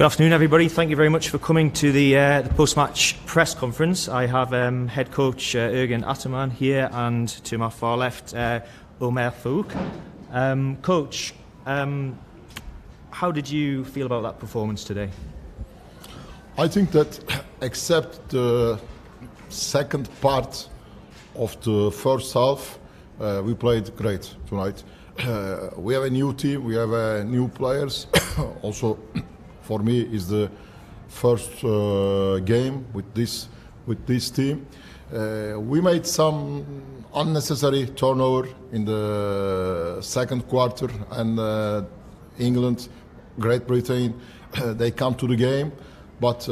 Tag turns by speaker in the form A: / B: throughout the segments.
A: Good afternoon, everybody. Thank you very much for coming to the post-match press conference. I have head coach Ergen Ataman here, and to my far left, Omer Farouk. Coach, how did you feel about that performance today?
B: I think that except the second part of the first half, we played great tonight. We have a new team, we have new players. Also, for me, is the first game with this team. We made some unnecessary turnover in the second quarter, and England, Great Britain, they come to the game. But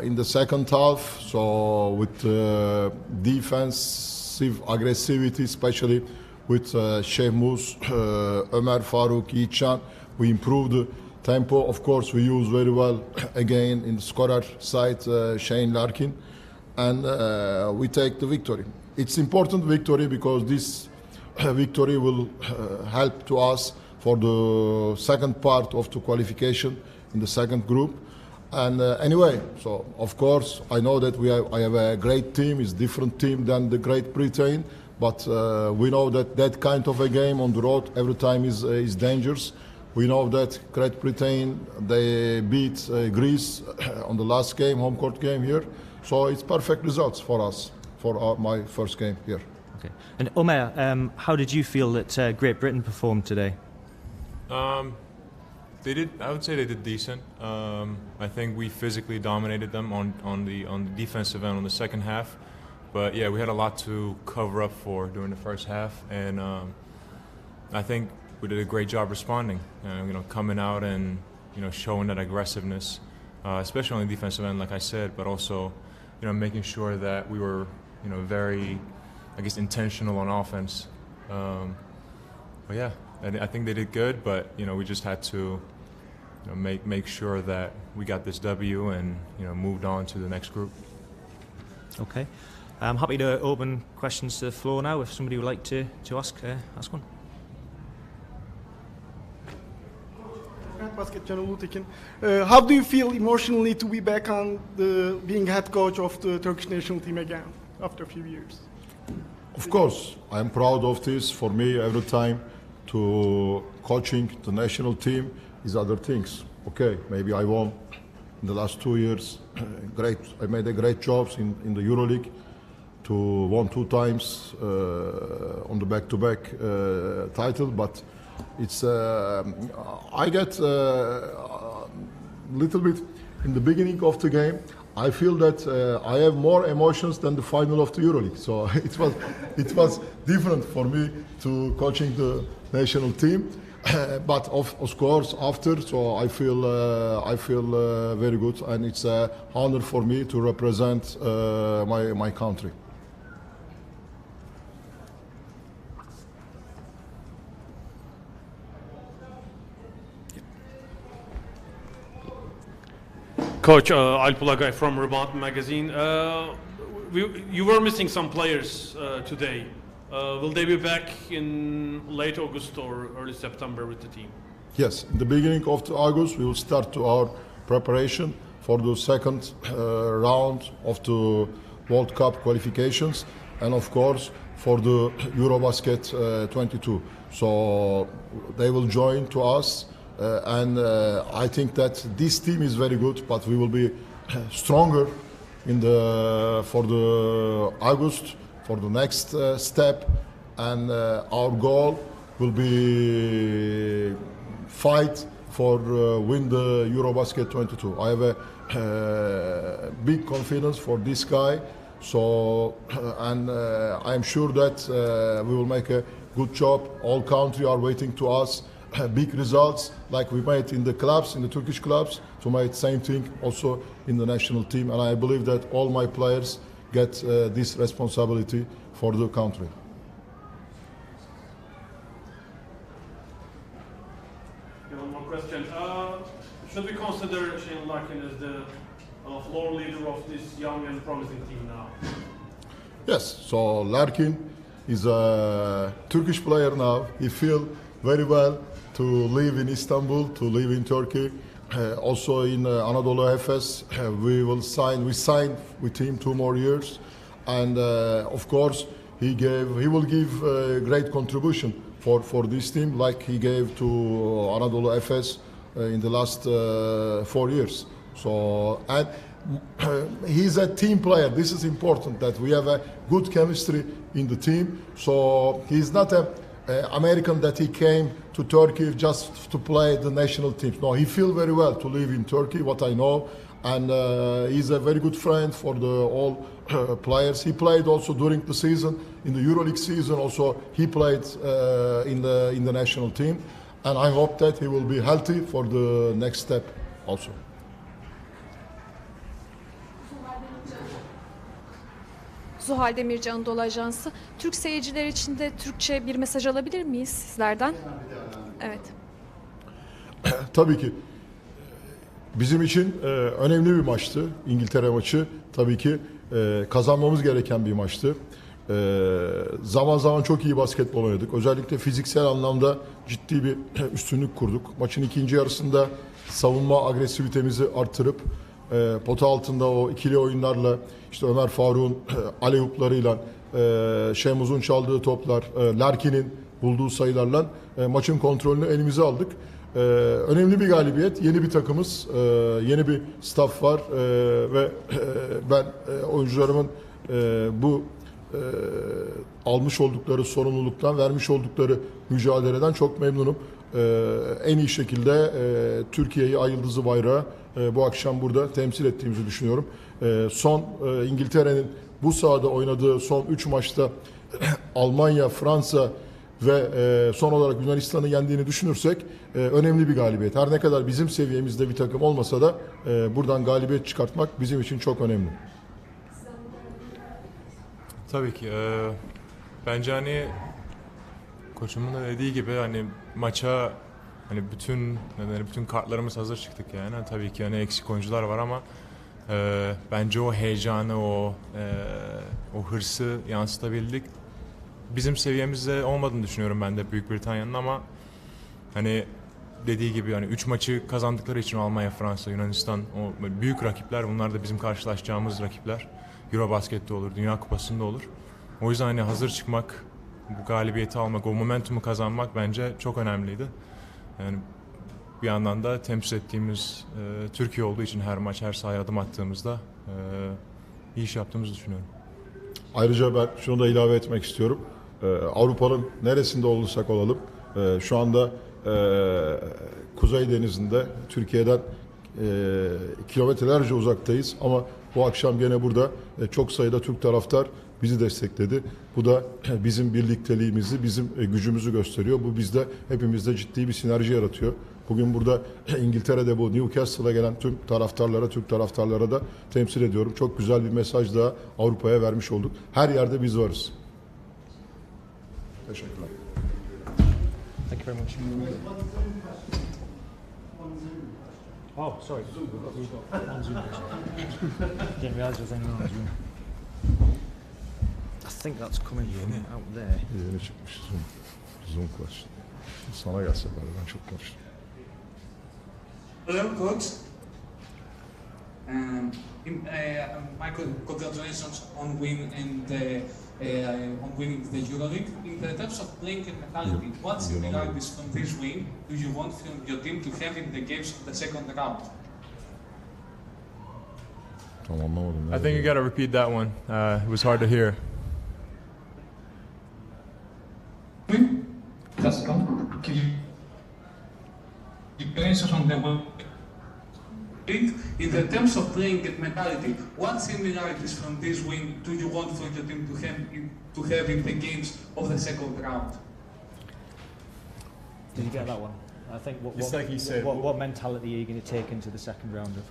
B: in the second half, so with defensive aggressivity, especially with Şehmus, Ömer Faruk, Yiğitcan, we improved the tempo. Of course, we use very well again in the scorer side, Shane Larkin, and we take the victory. It's important victory because this victory will help to us for the second part of the qualification in the second group. And anyway, so of course I know that I have a great team. It's a different team than the Great Britain, but we know that kind of a game on the road every time is dangerous. We know that Great Britain, they beat Greece on the last game, home court game here. So it's perfect results for us, for my first game here.
A: Okay. And Omer, how did you feel that Great Britain performed today?
C: They did. I would say they did decent. I think we physically dominated them on the defensive end on the second half. But yeah, we had a lot to cover up for during the first half, and I think we did a great job responding. Coming out and showing that aggressiveness, especially on the defensive end, like I said, but also making sure that we were very, I guess, intentional on offense. But yeah, I think they did good, but we just had to make sure that we got this W and moved on to the next group.
A: Okay, I'm happy to open questions to the floor now. If somebody would like to ask one.
D: How do you feel emotionally to be back on being head coach of the Turkish national team again after a few years?
B: Of course, I'm proud of this. For me, every time to coaching the national team is other things. Okay, maybe I won in the last 2 years. Great, I made a great jobs in the EuroLeague to won 2 times on the back-to-back title, but it's I get little bit in the beginning of the game. I feel that I have more emotions than the final of the EuroLeague. So it was different for me to coaching the national team. But of course after, so I feel very good, and it's an honor for me to represent my country.
E: Coach Alp Ulagay from Rebound Magazine. You were missing some players today. Will they be back in late August or early September with the team?
B: Yes, in the beginning of August we will start our preparation for the second round of the World Cup qualifications, and of course for the Eurobasket 22. So they will join to us. And I think that this team is very good, but we will be stronger for the August, for the next step, and our goal will be fight for win the Eurobasket 22. I have a big confidence for this guy, so and I'm sure that we will make a good job. All country are waiting to us. Big results like we made in the clubs, in the Turkish clubs, to make same thing also in the national team, and I believe that all my players get this responsibility for the country.
E: One more question. Should we consider Shane Larkin as the floor leader of this young and promising team now?
B: Yes, so Larkin is a Turkish player now. He feels very well to live in Istanbul, to live in Turkey, Also in Anadolu Efes, we signed with him 2 more years, and of course he will give a great contribution for this team, like he gave to Anadolu Efes in the last 4 years. So, and he's a team player. This is important, that we have a good chemistry in the team. So he's not a American that he came to Turkey just to play the national teams. No, he feels very well to live in Turkey, what I know, and he's a very good friend for all players. He played also during the season, in the EuroLeague season. Also, he played in the national team, and I hope that he will be healthy for the next step also.
F: Zuhal Demirci Anadolu Ajansı. Türk seyirciler için de Türkçe bir mesaj alabilir miyiz sizlerden? Evet.
B: Tabii ki. Bizim için önemli bir maçtı. İngiltere maçı tabii ki kazanmamız gereken bir maçtı. Zaman zaman çok iyi basketbol oynadık. Özellikle fiziksel anlamda ciddi bir üstünlük kurduk. Maçın ikinci yarısında savunma agresivitemizi artırıp pota altında o ikili oyunlarla, işte Ömer Faruk'un aleyhuplarıyla, Şemuz'un çaldığı toplar, Larkin'in bulduğu sayılarla maçın kontrolünü elimize aldık. Önemli bir galibiyet, yeni bir takımız, yeni bir staff var ve ben oyuncularımın bu almış oldukları sorumluluktan, vermiş oldukları mücadeleden çok memnunum. En iyi şekilde Türkiye'yi ay yıldızı bayrağı bu akşam burada temsil ettiğimizi düşünüyorum. Son İngiltere'nin bu sahada oynadığı son 3 maçta Almanya, Fransa ve son olarak Yunanistan'ı yendiğini düşünürsek önemli bir galibiyet. Her ne kadar bizim seviyemizde bir takım olmasa da buradan galibiyet çıkartmak bizim için çok önemli.
C: Tabii ki. Bence hani koçumun da dediği gibi hani maça hani bütün kartlarımız hazır çıktık yani. Tabii ki hani eksik oyuncular var ama bence o heyecanı, o hırsı yansıtabildik. Bizim seviyemizde olmadığını düşünüyorum ben de Büyük Britanya'nın, ama hani dediği gibi hani 3 maçı kazandıkları için Almanya, Fransa, Yunanistan, o büyük rakipler, bunlar da bizim karşılaşacağımız rakipler. Eurobasket'te olur, Dünya Kupası'nda olur. O yüzden hani hazır çıkmak, bu galibiyeti almak, o momentumu kazanmak bence çok önemliydi. Yani bir yandan da temsil ettiğimiz Türkiye olduğu için her maç, her sahaya adım attığımızda iyi iş yaptığımızı düşünüyorum.
B: Ayrıca ben şunu da ilave etmek istiyorum. Avrupa'nın neresinde olursak olalım, şu anda Kuzey Denizi'nde Türkiye'den kilometrelerce uzaktayız, ama bu akşam gene burada çok sayıda Türk taraftar bizi destekledi. Bu da bizim birlikteliğimizi, bizim gücümüzü gösteriyor. Bu bizde, hepimizde ciddi bir sinerji yaratıyor. Bugün burada İngiltere'de bu Newcastle'a gelen tüm taraftarlara, Türk taraftarlara da temsil ediyorum. Çok güzel bir mesaj daha Avrupa'ya vermiş olduk. Her yerde biz varız. Teşekkürler.
A: Thank you very much. Oh, sorry. We've got one Zoom question. Didn't realise there was anyone on Zoom. I think that's coming from out there.
B: Yeni çıkmış Zoom question. Sana gelse bari, ben çok konuştum.
G: Hello, coach. Michael, congratulations on winning the EuroLeague. In the terms of playing and mentality, what similarities from this win do you want from your team to have in the games of the second round?
B: Tam anlamadım.
C: I think you got to repeat that one. It was hard to hear.
G: Just come. Can you experiences on the win? In the terms of playing and mentality, what similarities from this win do you want for your team to have in the games of the second round?
A: Did you get that one? I think
C: It's like he said.
A: What mentality are you going to take into the second round of?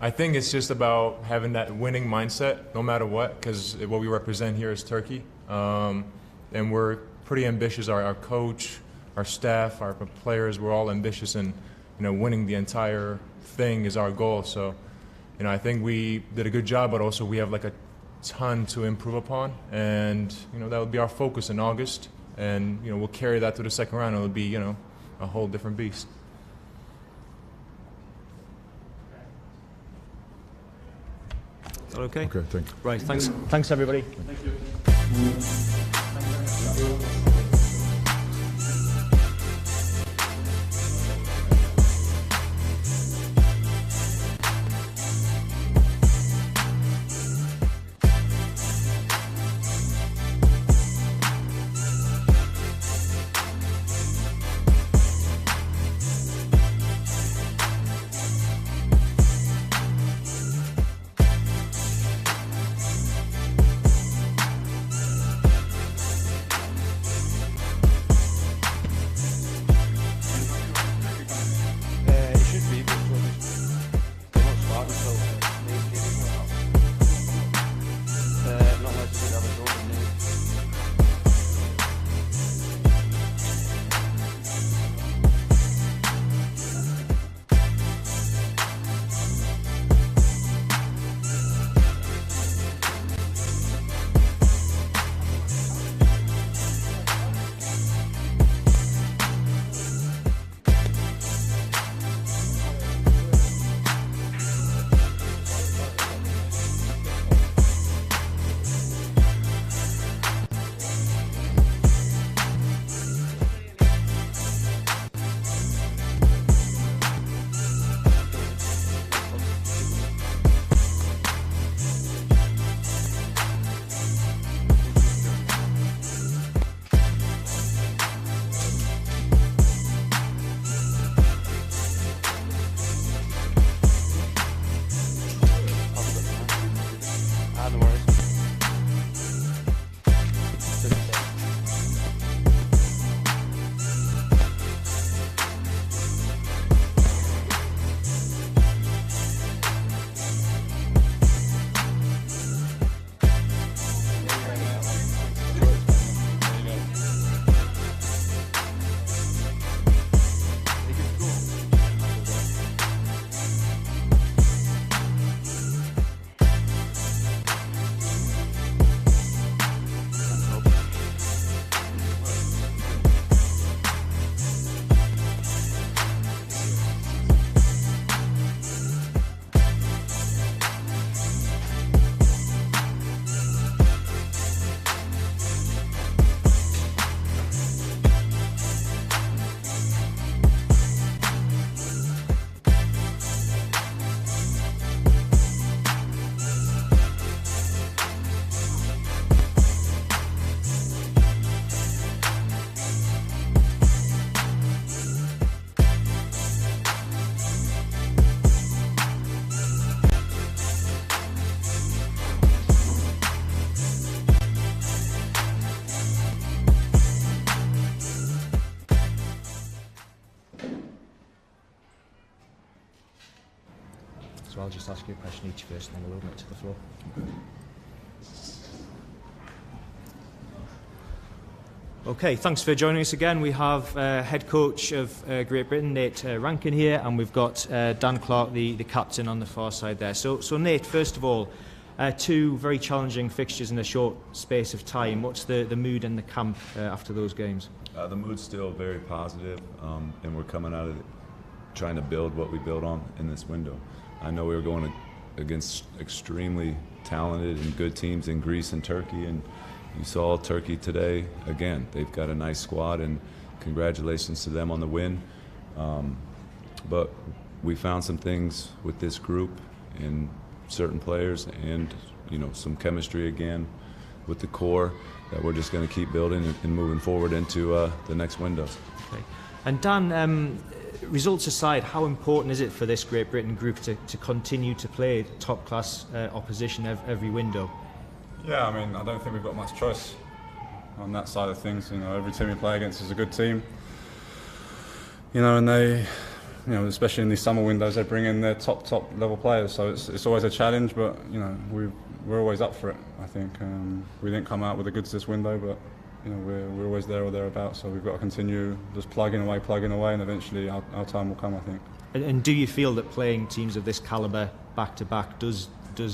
C: I think it's just about having that winning mindset, no matter what, because what we represent here is Turkey, and we're pretty ambitious. Our coach, our staff, our players, we're all ambitious, and winning the entire thing is our goal. So, I think we did a good job, but also we have like a ton to improve upon, and that will be our focus in August, and we'll carry that to the second round. It'll be a whole different beast.
A: Is that okay?
B: Okay, thank you.
A: Right, thanks everybody.
E: Thank you.
A: So I'll just ask you a question each first and then we'll open it to the floor. Okay, thanks for joining us again. We have head coach of Great Britain, Nate Rankin here, and we've got Dan Clark, the captain on the far side there. So Nate, first of all, two very challenging fixtures in a short space of time. What's the mood in the camp after those games?
H: The mood's still very positive, and we're coming out of it trying to build what we built on in this window. I know we were going against extremely talented and good teams in Greece and Turkey, and you saw Turkey today again. They've got a nice squad, and congratulations to them on the win. But we found some things with this group and certain players, and some chemistry again with the core that we're just going to keep building and moving forward into the next windows.
A: Okay. And Dan, results aside, how important is it for this Great Britain group to continue to play top-class opposition every window?
I: Yeah, I mean, I don't think we've got much choice on that side of things. Every team we play against is a good team. And they, especially in these summer windows, they bring in their top level players. So it's always a challenge, but we're always up for it. I think we didn't come out with the goods this window, but we're always there or thereabouts. So we've got to continue just plugging away, and eventually our time will come, I think. And
A: do you feel that playing teams of this calibre back to back does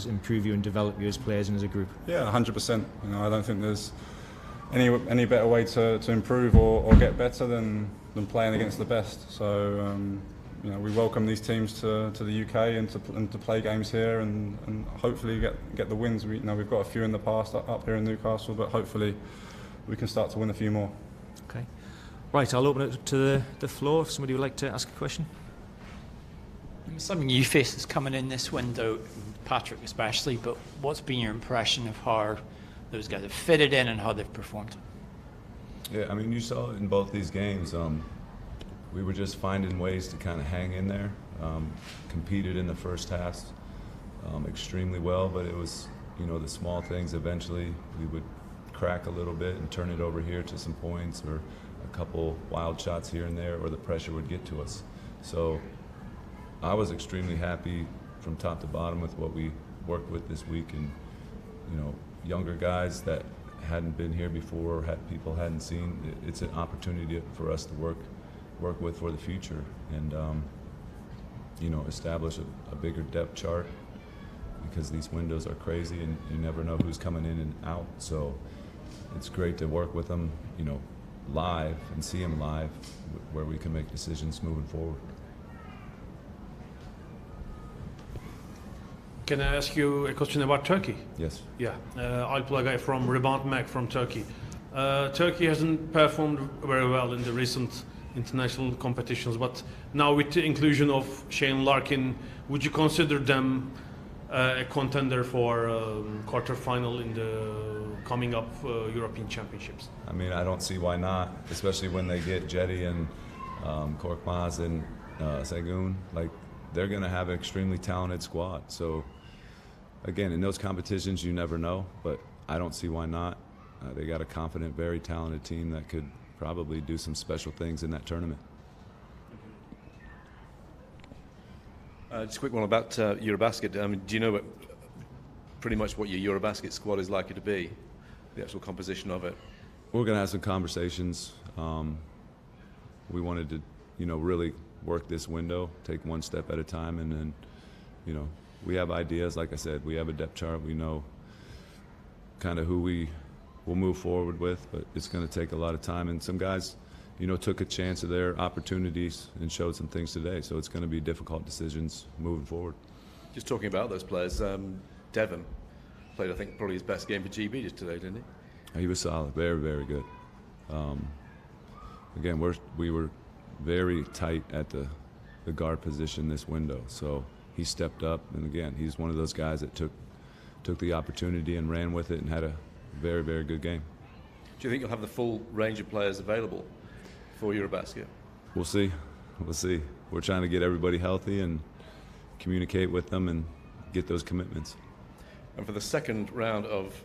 A: improve you and develop you as players and as a group?
I: Yeah, 100%. I don't think there's any better way to improve or get better than playing against the best. So you know, we welcome these teams to the UK and to play games here and hopefully get the wins. We've got a few in the past up here in Newcastle, but hopefully we can start to win a few more.
A: Okay. Right, I'll open it to the floor if somebody would like to ask a question.
J: Some new faces coming in this window, Patrick especially, but what's been your impression of how those guys have fitted in and how they've performed?
H: Yeah, I mean, you saw in both these games, we were just finding ways to kind of hang in there. Competed in the first half extremely well, but it was, you know, the small things. Eventually, we would crack a little bit and turn it over here to some points or a couple wild shots here and there, or the pressure would get to us. So I was extremely happy from top to bottom with what we worked with this week, and, you know, younger guys that hadn't been here before, people hadn't seen. It's an opportunity for us to work with for the future, and you know, establish a bigger depth chart, because these windows are crazy and you never know who's coming in and out. So it's great to work with them, you know, live and see them live, where we can make decisions moving forward.
E: Can I ask you a question about Turkey?
H: Yes.
E: Yeah, Alp Ulagay from Rebound Mag from Turkey. Turkey hasn't performed very well in the recent international competitions, but now with the inclusion of Shane Larkin, would you consider them a contender for quarter-final in the coming up European Championships?
H: I mean, I don't see why not, especially when they get Jetty and Korkmaz and Segun. Like, they're going to have an extremely talented squad. So, again, in those competitions, you never know, but I don't see why not. They got a confident, very talented team that could probably do some special things in that tournament.
K: Just a quick one about Eurobasket. Do you know pretty much what your Eurobasket squad is likely to be, the actual composition of it?
H: We're going to have some conversations. We wanted to, you know, really work this window, take one step at a time, and then, you know, we have ideas. Like I said, we have a depth chart. We know kind of who we will move forward with, but it's going to take a lot of time. And some guys, you know, took a chance of their opportunities and showed some things today. So it's going to be difficult decisions moving forward.
K: Just talking about those players, Devon played, I think, probably his best game for GB just today, didn't he?
H: He was solid, very, very good. Again, we were very tight at the guard position this window, so he stepped up, and again, he's one of those guys that took the opportunity and ran with it and had a very, very good game.
K: Do you think you'll have the full range of players available for Eurobasket?
H: We'll see. We'll see. We're trying to get everybody healthy and communicate with them and get those commitments.
K: And for the second round of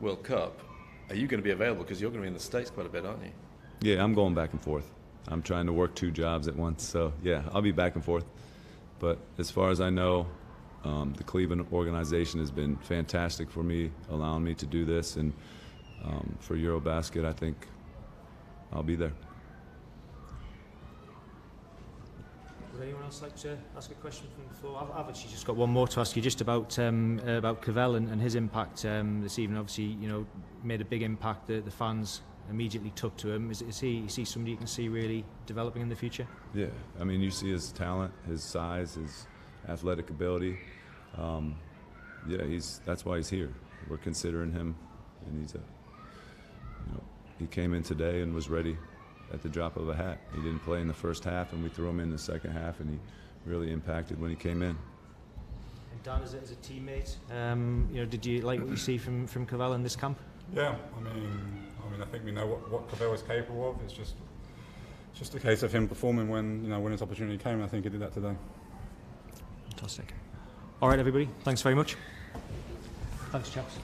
K: World Cup, are you going to be available? Because you're going to be in the States quite a bit, aren't you?
H: Yeah, I'm going back and forth. I'm trying to work 2 jobs at once, so yeah, I'll be back and forth. But as far as I know, the Cleveland organization has been fantastic for me, allowing me to do this, and for Eurobasket, I think I'll be there.
A: Would anyone else like to ask a question from the floor? I've actually just got one more to ask you, just about Cavell and his impact this evening. Obviously, you know, made a big impact. The fans immediately took to him. Is he somebody you can see really developing in the future? Yeah,
H: I mean, you see his talent, his size, his athletic ability. Yeah, that's why he's here. We're considering him, and he came in today and was ready at the drop of a hat. He didn't play in the first half, and we threw him in the second half, and he really impacted when he came in. And Dan, as a teammate, you know, did you like what you see from Cavell in this camp?
I: Yeah, I mean, I think we know what Cavell is capable of. It's just a case of him performing when his opportunity came. And I think he did that today.
A: Fantastic. All right, everybody. Thanks very much. Thanks, chaps.